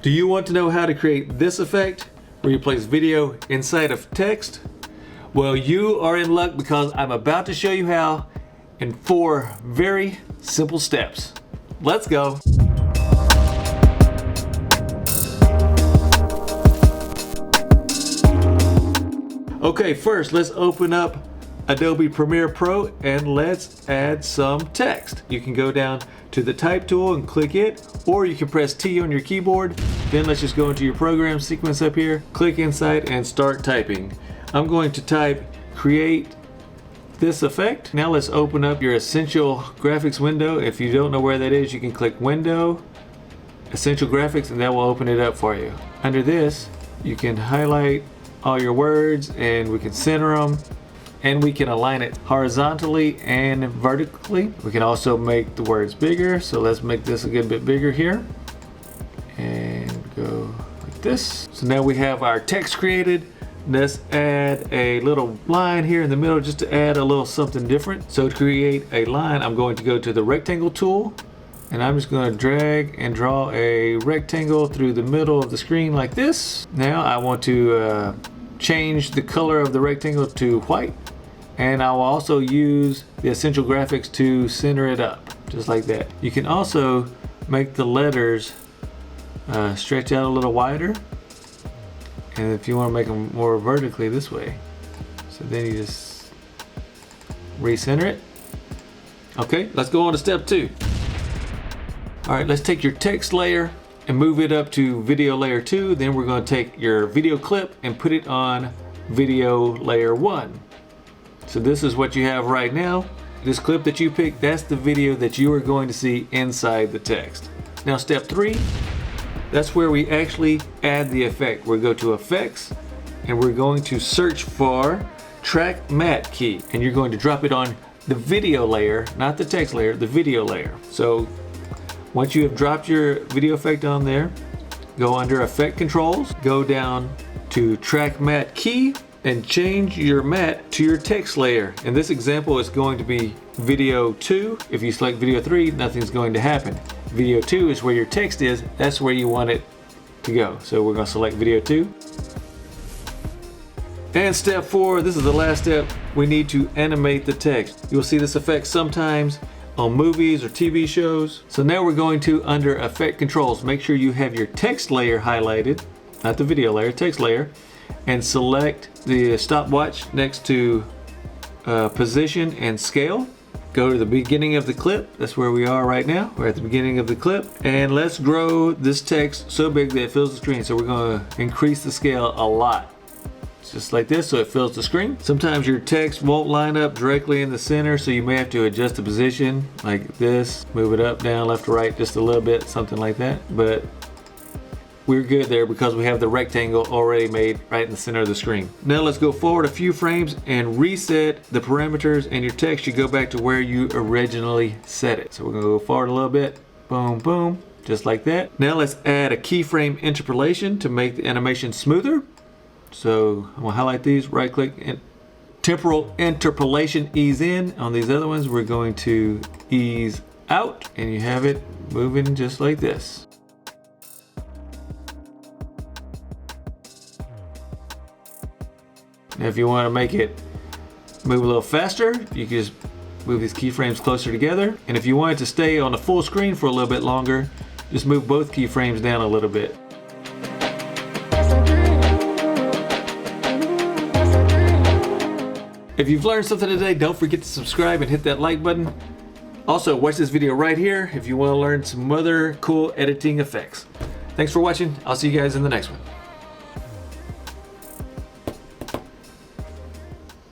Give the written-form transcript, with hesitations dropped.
Do you want to know how to create this effect where you place video inside of text? Well, you are in luck because I'm about to show you how in 4 very simple steps. Let's go. Okay, first let's open up Adobe Premiere Pro and let's add some text. You can go down to the type tool and click it, or you can press T on your keyboard. Then let's just go into your program sequence up here, click inside and start typing. I'm going to type create this effect. Now let's open up your Essential Graphics window. If you don't know where that is, you can click Window, Essential Graphics, and that will open it up for you. Under this, you can highlight all your words and we can center them. And we can align it horizontally and vertically. We can also make the words bigger. So let's make this a good bit bigger here. And go like this. So now we have our text created. Let's add a little line here in the middle just to add a little something different. So to create a line, I'm going to go to the rectangle tool. And I'm just going to drag and draw a rectangle through the middle of the screen like this. Now I want to change the color of the rectangle to white. And I will also use the Essential Graphics to center it up, just like that. You can also make the letters stretch out a little wider. And if you want to make them more vertically this way. So then you just recenter it. Okay, let's go on to step 2. All right, let's take your text layer and move it up to video layer 2. Then we're going to take your video clip and put it on video layer 1. So this is what you have right now. This clip that you picked, that's the video that you are going to see inside the text. Now step 3, that's where we actually add the effect. We'll go to Effects and we're going to search for Track Matte key. And you're going to drop it on the video layer, not the text layer, the video layer. So once you have dropped your video effect on there, go under Effect Controls, go down to Track Matte key, and change your matte to your text layer. In this example, it's going to be video 2. If you select video 3, nothing's going to happen. Video 2 is where your text is. That's where you want it to go. So we're going to select video 2. And step 4, this is the last step. We need to animate the text. You'll see this effect sometimes on movies or TV shows. So now we're going to, under Effect Controls, make sure you have your text layer highlighted, not the video layer, text layer, and select the stopwatch next to position and scale. Go to the beginning of the clip. That's where we are right now. We're at the beginning of the clip. And let's grow this text so big that it fills the screen. So we're going to increase the scale a lot. Just like this, so it fills the screen. Sometimes your text won't line up directly in the center, so you may have to adjust the position like this. Move it up, down, left, right, just a little bit, something like that. But we're good there because we have the rectangle already made right in the center of the screen. Now let's go forward a few frames and reset the parameters, and your text should go back to where you originally set it. So we're gonna go forward a little bit. Boom, boom, just like that. Now let's add a keyframe interpolation to make the animation smoother. So I'm gonna highlight these, right click, and temporal interpolation ease in. On these other ones, we're going to ease out, and you have it moving just like this. Now if you want to make it move a little faster, you can just move these keyframes closer together. And if you want it to stay on the full screen for a little bit longer, just move both keyframes down a little bit. If you've learned something today, don't forget to subscribe and hit that like button. Also, watch this video right here if you want to learn some other cool editing effects. Thanks for watching. I'll see you guys in the next one.